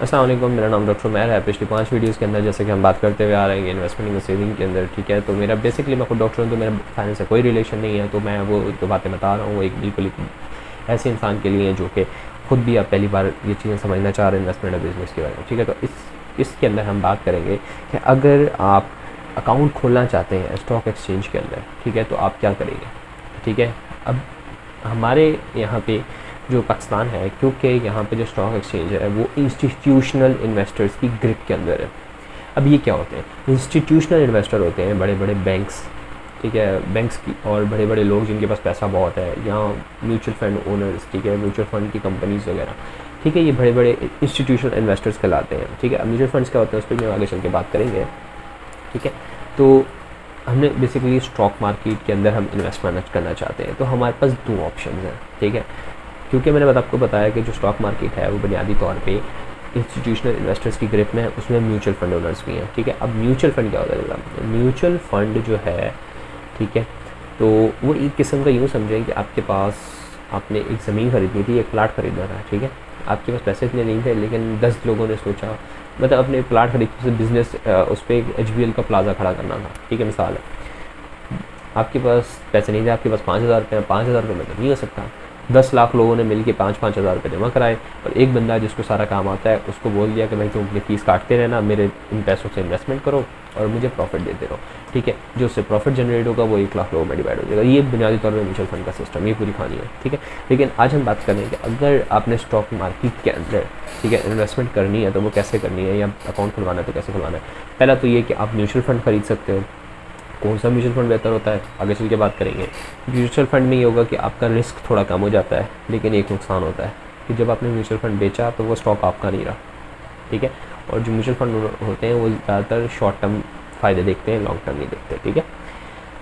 अस्सलाम वालेकुम, मेरा नाम डॉक्टर उमैर है। पिछली 5 वीडियोज़ के अंदर जैसे कि हम बात करते हुए आ रहे हैं इन्वेस्टमेंट और सेविंग के अंदर, ठीक है। तो मेरा बेसिकली मैं खुद डॉक्टर हूँ, तो मेरा फाइनेंस से कोई रिलेशन नहीं है। तो मैं वो जो बातें बता रहा हूँ वो एक बिल्कुल ऐसे इंसान के लिए हैं जो कि खुद भी आप पहली बार ये चीज़ें समझना चाह रहे हैं इन्वेस्टमेंट और बिज़नेस के बारे में, ठीक है। तो इसके अंदर हम बात करेंगे कि अगर आप अकाउंट खोलना चाहते हैं स्टॉक एक्सचेंज के अंदर, ठीक है, तो आप क्या करेंगे, ठीक है। अब हमारे यहाँ पे जो पाकिस्तान है, क्योंकि यहाँ पे जो स्टॉक एक्सचेंज है वो इंस्टीट्यूशनल इन्वेस्टर्स की ग्रिप के अंदर है। अब ये क्या होते हैं, इंस्टीट्यूशनल इन्वेस्टर होते हैं बड़े बड़े बैंक्स, ठीक है, बैंक्स की और बड़े बड़े लोग जिनके पास पैसा बहुत है, यहाँ म्यूचुअल फंड ओनर्स, ठीक है, म्यूचुअल फंड की कंपनीज वगैरह, ठीक है, ये बड़े बड़े इंस्टीट्यूशनल इन्वेस्टर्स कहलाते हैं, ठीक है। अब म्यूचुअल फंड्स क्या होते हैं उस पर मैं आगे चल के बात करेंगे, ठीक है। तो हमने बेसिकली स्टॉक मार्केट के अंदर हम इन्वेस्टमेंट करना चाहते हैं, तो हमारे पास 2 ऑप्शन हैं, ठीक है। क्योंकि मैंने आपको बताया कि जो स्टॉक मार्केट है वो बुनियादी तौर पे इंस्टीट्यूशनल इन्वेस्टर्स की ग्रिप में है, उसमें म्यूचुअल फंड ओनर्स भी हैं, ठीक है। अब म्यूचुअल फंड क्या होता है जनाब, म्यूचुअल फंड जो है, ठीक है, तो वो एक किस्म का यूँ समझें कि आपके पास आपने एक ज़मीन खरीदनी थी, एक प्लाट खरीदना था, ठीक है। आपके पास पैसे इतने नहीं थे, लेकिन 10 लोगों ने सोचा, मतलब अपने प्लाट खरीद से बिज़नेस उस पर एक HBL का प्लाजा खड़ा करना था, ठीक है, मिसाल है। आपके पास पैसे नहीं थे, आपके पास 5,000 रुपये, 5,000 रुपये मतलब नहीं हो सकता। 10 लाख लोगों ने मिल के 5-5 हज़ार रुपये जमा कराए, और एक बंदा जिसको सारा काम आता है उसको बोल दिया कि भाई तुम अपनी फ़ीस काटते रहना, मेरे इन पैसों से इन्वेस्टमेंट करो और मुझे प्रॉफिट देते रहो, ठीक है। जो उससे प्रॉफिट जनरेट होगा वो 1 लाख लोगों में डिवाइड हो जाएगा। ये बुनियादी तौर पर म्यूचुअल फंड का सिस्टम, ये पूरी कहानी है, ठीक है। लेकिन आज हम बात करें कि अगर आपने स्टॉक मार्केट के अंदर, ठीक है, इन्वेस्टमेंट करनी है तो वो कैसे करनी है, या अकाउंट खुलवाना है तो कैसे खुलवाना है। पहला तो ये कि आप म्यूचुअल फंड खरीद सकते हो। कौन सा म्यूचुअल फंड बेहतर होता है आगे चल के बात करेंगे। म्यूचुअल फंड में ये होगा कि आपका रिस्क थोड़ा कम हो जाता है, लेकिन एक नुकसान होता है कि जब आपने म्यूचुअल फंड बेचा तो वो स्टॉक आपका नहीं रहा, ठीक है। और जो म्यूचुअल फंड होते हैं वो ज़्यादातर शॉर्ट टर्म फ़ायदे देखते हैं, लॉन्ग टर्म नहीं देखते, ठीक है।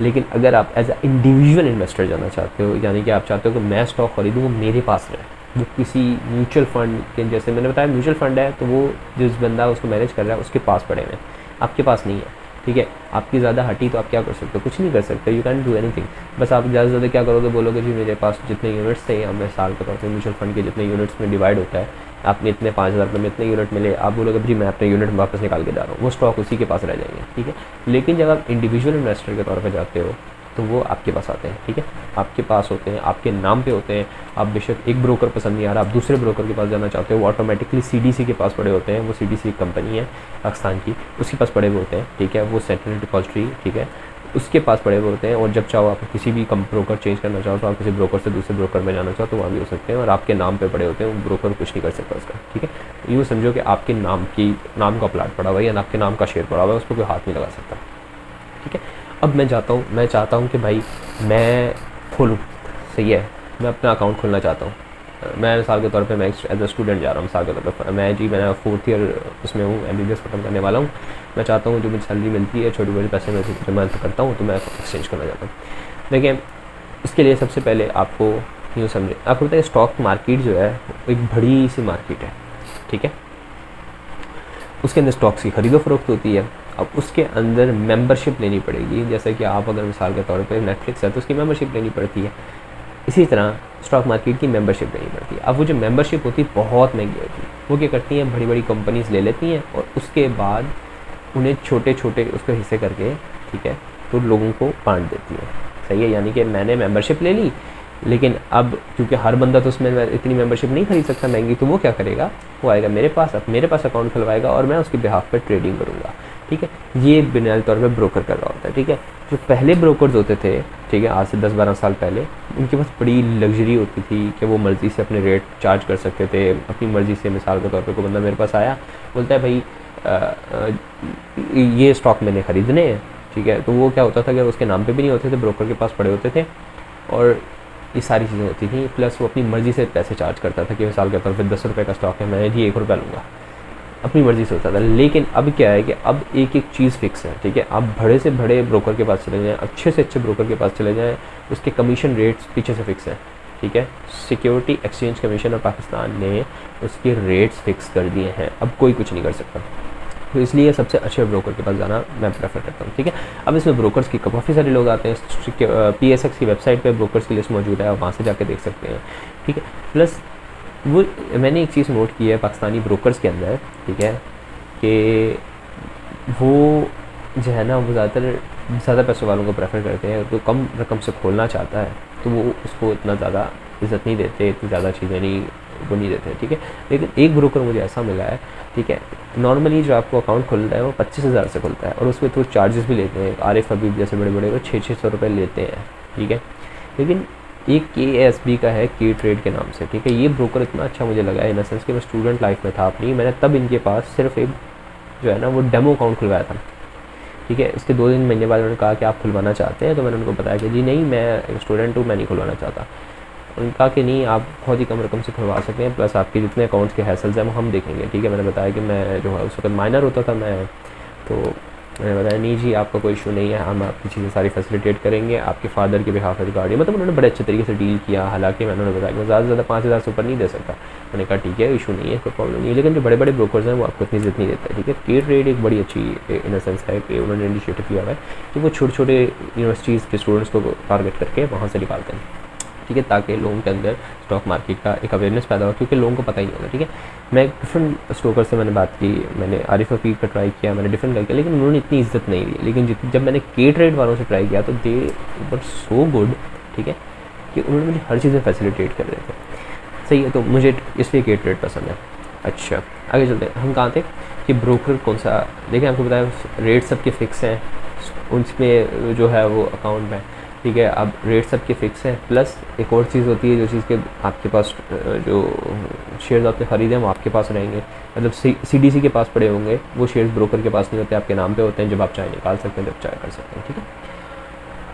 लेकिन अगर आप एज अ इंडिविजुअल इन्वेस्टर जाना चाहते हो, यानी कि आप चाहते हो कि मैं स्टॉक खरीदूँ वो मेरे पास रहे, वो किसी म्यूचुअल फंड के, जैसे मैंने बताया म्यूचुअल फंड है तो वो जिस बंदा उसको मैनेज कर रहा है उसके पास पड़े हुए, आपके पास नहीं है, ठीक है। आपकी ज़्यादा हटी तो आप क्या कर सकते हो, कुछ नहीं कर सकते, यू कैन डू एनीथिंग। बस आप ज़्यादा से ज़्यादा क्या करोगे, बोलोगे जी मेरे पास जितने यूनिट्स थे, या मैं साल के तौर पर म्यूचुअल फंड के जितने यूनिट्स में डिवाइड होता है, आपने इतने 5,000 रुपये में इतने यूनिट मिले, आप बोलोगे जी मैं अपने यूनिट वापस निकाल के जा रहा हूँ, वो स्टॉक उसी के पास रह जाएंगे, ठीक है। लेकिन जब आप इंडिविजुअल इन्वेस्टर के तौर पर जाते हो तो वो आपके पास आते हैं, ठीक है, आपके पास होते हैं, आपके नाम पे होते हैं। आप बेशक एक ब्रोकर पसंद नहीं आ रहा, आप दूसरे ब्रोकर के पास जाना चाहते हो, वो ऑटोमेटिकली CDC के पास पड़े होते हैं। वो CDC कंपनी है पाकिस्तान की, उसके पास पड़े हुए होते हैं, ठीक है, वो सेंट्रल डिपॉजिटरी, ठीक है, उसके पास पड़े हुए होते हैं। और जब चाहो आप किसी भी ब्रोकर चेंज करना चाहो तो आप किसी ब्रोकर से दूसरे ब्रोकर में जाना चाहो तो वहाँ भी हो सकते हैं, और आपके नाम पे पड़े होते हैं, वो ब्रोकर कुछ नहीं कर सकता उसका, ठीक है। यूँ समझो कि आपके नाम का प्लाट पड़ा हुआ है या आपके नाम का शेयर पड़ा हुआ है, उस पर कोई हाथ नहीं लगा सकता, ठीक है। अब मैं चाहता हूँ कि भाई मैं खोलूँ, सही है, मैं अपना अकाउंट खोलना चाहता हूँ। मैं मिसाल के तौर पे मैं एज अ स्टूडेंट जा रहा हूँ, मिसाल के तौर पर मैंने 4th ईयर उसमें हूँ, MBBS खत्म करने वाला हूँ। मैं चाहता हूँ जो मुझे सैलरी मिलती है छोटे बड़े पैसे मैं जमा करता हूँ, तो मैं एक्सचेंज करना चाहता हूँ। देखिए इसके लिए सबसे पहले आपको यूँ समझें, आपको पता है स्टॉक मार्केट जो है एक बड़ी सी मार्केट है, ठीक है। उसके अंदर स्टॉक्स की खरीदो फरोख्त होती है। अब उसके अंदर मेंबरशिप लेनी पड़ेगी, जैसे कि आप अगर मिसाल के तौर पे नेटफ्लिक्स है तो उसकी मेंबरशिप लेनी पड़ती है, इसी तरह स्टॉक मार्केट की मेंबरशिप लेनी पड़ती है। अब वो जो मेंबरशिप होती है बहुत महंगी होती है, वो क्या करती हैं, बड़ी बड़ी कंपनीज ले लेती हैं और उसके बाद उन्हें छोटे छोटे उसके हिस्से करके, ठीक है, तो लोगों को बांट देती है, सही है। यानी कि मैंने मेंबरशिप ले ली, लेकिन अब क्योंकि हर बंदा तो उसमें इतनी मेंबरशिप नहीं खरीद सकता महंगी, तो वो क्या करेगा, वो आएगा मेरे पास अकाउंट खुलवाएगा और मैं उसके बिहाफ पर ट्रेडिंग करूँगा, ठीक है। ये बुनियादी तौर पे ब्रोकर कर रहा होता है, ठीक है। जो पहले ब्रोकर्स होते थे, ठीक है, आज से 10-12 साल पहले, उनके पास बड़ी लग्जरी होती थी कि वो मर्ज़ी से अपने रेट चार्ज कर सकते थे, अपनी मर्ज़ी से। मिसाल के तौर पे कोई बंदा मेरे पास आया, बोलता है भाई ये स्टॉक मैंने ख़रीदने हैं, ठीक है, तो वो क्या होता था कि उसके नाम पे भी नहीं होते थे, ब्रोकर के पास पड़े होते थे, और ये सारी चीज़ें होती थी। प्लस वो अपनी मर्ज़ी से पैसे चार्ज करता था कि मिसाल के तौर पर 10 रुपये का स्टॉक है, मैं जी 1 रुपया लूँगा, अपनी मर्ज़ी से होता था। लेकिन अब क्या है कि अब एक एक चीज़ फिक्स है, ठीक है। आप बड़े से बड़े ब्रोकर के पास चले जाएँ, अच्छे से अच्छे ब्रोकर के पास चले जाएँ, उसके कमीशन रेट्स पीछे से फिक्स है, ठीक है। Security exchange commission of Pakistan ने उसके रेट्स फिक्स कर दिए हैं, अब कोई कुछ नहीं कर सकता। तो इसलिए सबसे अच्छे ब्रोकर के पास जाना मैं प्रेफर करता हूँ, ठीक है। अब इसमें ब्रोकर्स की काफ़ी सारे लोग आते हैं, PSX की वेबसाइट पे ब्रोकर्स की लिस्ट मौजूद है, आप वहाँ से जाके देख सकते हैं, ठीक है। प्लस वो मैंने एक चीज़ नोट की है पाकिस्तानी ब्रोकर्स के अंदर, ठीक है, कि वो जो है ना वो ज़्यादा पैसों वालों को प्रेफर करते हैं। तो कम रकम से खोलना चाहता है तो वो उसको इतना ज़्यादा इज़्ज़त नहीं देते, इतनी ज़्यादा चीज़ें नहीं वो नहीं देते, ठीक है। लेकिन एक ब्रोकर मुझे ऐसा मिला है, ठीक है, नॉर्मली जो आपको अकाउंट खुलता है वो 25,000 से खुलता है और उसमें तो चार्जेस भी लेते हैं। आरिफ हबीब जैसे बड़े बड़े वो 600 रुपये लेते हैं, ठीक है। लेकिन एक KSB का है, के ट्रेड के नाम से, ठीक है। ये ब्रोकर इतना अच्छा मुझे लगा है इन सेंस कि मैं स्टूडेंट लाइफ में था अपनी, मैंने तब इनके पास सिर्फ एक जो है ना वो डेमो अकाउंट खुलवाया था, ठीक है। इसके 2 महीने बाद उन्होंने कहा कि आप खुलवाना चाहते हैं, तो मैंने उनको बताया कि जी नहीं, मैं एक स्टूडेंट हूँ, मैं नहीं खुलवाना चाहता। उन्होंने कहा कि नहीं, आप बहुत ही कम रकम से खुलवा सकते हैं, प्लस आपके जितने अकाउंट्स के हैसल्स हैं वो हम देखेंगे, ठीक है। मैंने बताया कि मैं जो है उस वक्त माइनर होता था मैं, तो मैंने बताया नहीं जी आपका कोई इशू नहीं है, हम आपकी चीज़ें सारी फैसिलिटेट करेंगे, आपके फादर के बिहाफ रिगार्डिंग, मतलब उन्होंने बड़े अच्छे तरीके से डील किया। हालांकि मैंने उन्हें बताया कि मैं ज़्यादा से ज़्यादा 5,000 से ऊपर नहीं दे सकता। मैंने कहा ठीक है, इशू नहीं है, कोई प्रॉब्लम नहीं है। लेकिन जो बड़े बड़े ब्रोकर्स हैं वो आपको इतनी इज्जत नहीं देता है, ठीक है। के ट्रेड एक बड़ी अच्छी इन सेंस है कि उन्होंने इनिशिएटिव लिया हुआ है कि वो छोटे छोटे यूनिवर्सिटीज़ के स्टूडेंट्स को टारगेट करके वहाँ से निकालते हैं, ठीक है, ताकि लोगों के अंदर स्टॉक मार्केट का एक अवेयरनेस पैदा हो, क्योंकि लोगों को पता ही नहीं होता, ठीक है। मैं डिफरेंट स्टोकर से मैंने बात की, मैंने आरिफ हफीब का ट्राई किया, मैंने डिफरेंट करके, लेकिन उन्होंने इतनी इज्जत नहीं दी। लेकिन जब मैंने के ट्रेड वालों से ट्राई किया तो दे वर सो गुड, ठीक है, कि उन्होंने मुझे हर चीज़ में फैसिलिटेट कर रहे थे। सही है, तो मुझे इसलिए के ट्रेड पसंद है। अच्छा, आगे चलते हैं। हम कहाँ थे कि ब्रोकर कौन सा, देखिए आपको बताया रेट सबके फ़िक्स हैं, उसमें जो है वो अकाउंट में, ठीक है। अब रेट सबके फ़िक्स हैं, प्लस एक और चीज़ होती है जो चीज़ के आपके पास जो शेयर्स आपने ख़रीदे हैं वो आपके पास रहेंगे, मतलब CDC के पास पड़े होंगे, वो शेयर्स ब्रोकर के पास नहीं होते, आपके नाम पे होते हैं। जब आप चाहे निकाल सकते हैं, जब चाहे कर सकते हैं, ठीक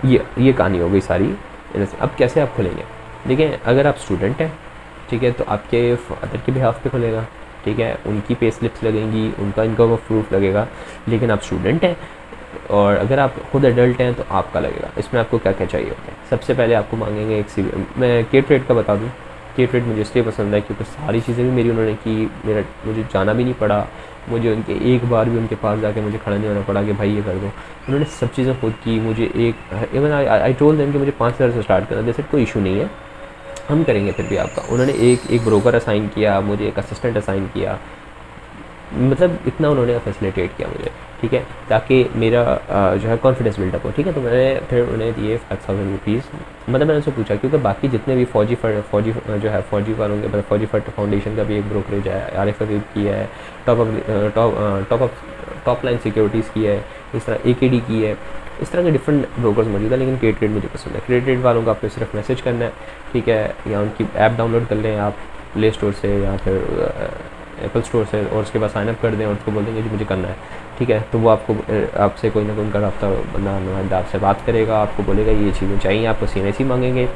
है। ये कहानी हो गई सारी। अब कैसे आप खुलेंगे, देखिए अगर आप स्टूडेंट हैं, ठीक है, तो आपके फादर के बिहाफ पे खुलेगा, ठीक है, उनकी पे स्लिप्स लगेंगी, उनका इनकम ऑफ प्रूफ लगेगा। लेकिन आप स्टूडेंट हैं और अगर आप खुद एडल्ट हैं तो आपका लगेगा। इसमें आपको क्या क्या चाहिए होता है, सबसे पहले आपको मांगेंगे एक मैं के ट्रेड का बता दूं, के ट्रेड मुझे इसलिए पसंद है क्योंकि सारी चीज़ें भी मेरी उन्होंने की, मुझे जाना भी नहीं पड़ा, मुझे उनके एक बार भी उनके पास जाके मुझे खड़ा नहीं होना पड़ा कि भाई ये कर दो। उन्होंने सब चीज़ें खुद की। मुझे एक इवन आई टोल्ड देम कि मुझे 5,000 से स्टार्ट करना, जैसे कोई इशू नहीं है, हम करेंगे फिर भी आपका। उन्होंने एक ब्रोकर असाइन किया, मुझे एक असिस्टेंट असाइन किया, मतलब इतना उन्होंने फैसिलिटेट किया मुझे, ठीक है, ताकि मेरा जो है कॉन्फिडेंस बिल्डअप हो, ठीक है। तो मैंने फिर उन्हें दिए 5,000 रुपीज़, मतलब मैंने उनसे पूछा क्योंकि बाकी जितने भी फौजी जो है फौजी वालों के, मतलब फौजी फंड फाउंडेशन का भी एक ब्रोकरेज है, आरिफ हबीब की है, टॉप लाइन सिक्योरिटीज़ की है, इस तरह AKD की है, इस तरह के डिफरेंट ब्रोकर्स मौजूद है। लेकिन के ट्रेड मुझे पसंद है। के ट्रेड वालों का आपको सिर्फ मैसेज करना है, ठीक है, या उनकी ऐप डाउनलोड कर लें आप प्ले स्टोर से या फिर एप्पल स्टोर से, और उसके बाद साइनअप कर दें और उसको बोल देंगे जी मुझे करना है, ठीक है। तो वो आपसे कोई ना कोई उनका रब्ता बंदा नुमाइंदा आपसे बात करेगा, आपको बोलेगा ये चीज़ें चाहिए, आपको CNC मांगेंगे,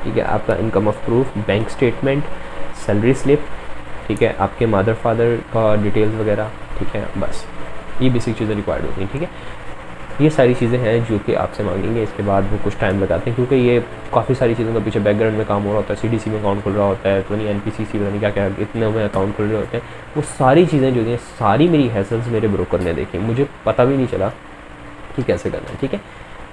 ठीक है, आपका income of proof, bank statement, salary slip, ठीक है, आपके मदर फादर का डिटेल्स वगैरह, ठीक है, बस ये बेसिक चीज़ें रिक्वायर्ड होती हैं, ठीक है। ये सारी चीज़ें हैं जो कि आपसे मांगेंगे। इसके बाद वो कुछ टाइम लगाते हैं क्योंकि ये काफ़ी सारी चीज़ों का पीछे बैकग्राउंड में काम हो रहा होता है। CDC में अकाउंट खुल रहा होता है, तो नहीं NPCC पता नहीं क्या क्या इतने में अकाउंट खुल रहे होते हैं। वो सारी चीज़ें जो हैं सारी मेरी हैसल्स मेरे ब्रोकर ने देखी, मुझे पता भी नहीं चला कि कैसे करना है, ठीक है।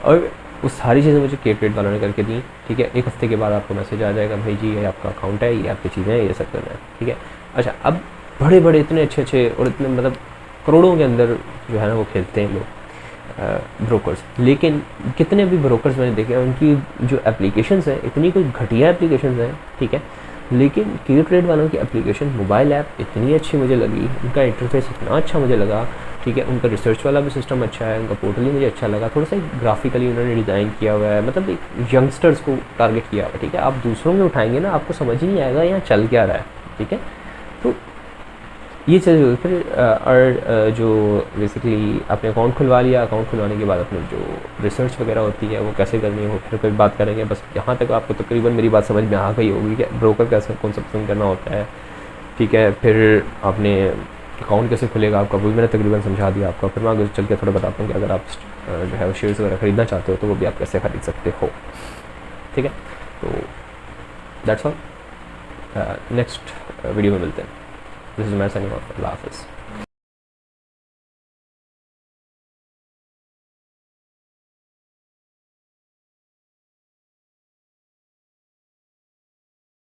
और वो सारी चीज़ें मुझे के ट्रेड वालों ने करके दी, ठीक है। 1 हफ्ते के बाद आपको मैसेज आ जाएगा, भाई जी ये आपका अकाउंट है, ये आपकी चीज़ें हैं, ये सब करना है, ठीक है। अच्छा, अब बड़े बड़े इतने अच्छे और इतने मतलब करोड़ों के अंदर जो है ना वो खेलते हैं लोग ब्रोकर्स। लेकिन कितने भी ब्रोकर्स मैंने देखे उनकी जो एप्लीकेशंस हैं इतनी कोई घटिया एप्लीकेशंस हैं, ठीक है। लेकिन के ट्रेड वालों की एप्लीकेशन मोबाइल ऐप इतनी अच्छी मुझे लगी, उनका इंटरफेस इतना अच्छा मुझे लगा, ठीक है। उनका रिसर्च वाला भी सिस्टम अच्छा है, उनका पोर्टल ही मुझे अच्छा लगा, थोड़ा सा ग्राफिकली उन्होंने डिज़ाइन किया हुआ है, मतलब एक यंगस्टर्स को टारगेट किया हुआ है, ठीक है। आप दूसरों में उठाएंगे ना आपको समझ ही नहीं आएगा यहाँ चल क्या रहा है, ठीक है। तो ये चीज़ फिर और जो बेसिकली आपने अकाउंट खुलवा लिया, अकाउंट खुलवाने के बाद अपनी जो रिसर्च वगैरह होती है वो कैसे करनी है वो फिर कोई बात करेंगे। बस यहाँ तक आपको तकरीबन मेरी बात समझ में आ गई होगी कि ब्रोकर कैसे कौन सा पसंद करना होता है, ठीक है। फिर आपने अकाउंट कैसे खुलेगा आपका वो भी मैंने तकरीबन समझा दिया आपको। फिर मैं आगे चल के थोड़ा बताता हूँ कि अगर आप जो है वो शेयर्स वगैरह ख़रीदना चाहते हो तो वो भी आप कैसे ख़रीद सकते हो, ठीक है। तो दैट्स ऑल, नेक्स्ट वीडियो में मिलते हैं। This is my signing off, अल्लाह हाफ़िज़।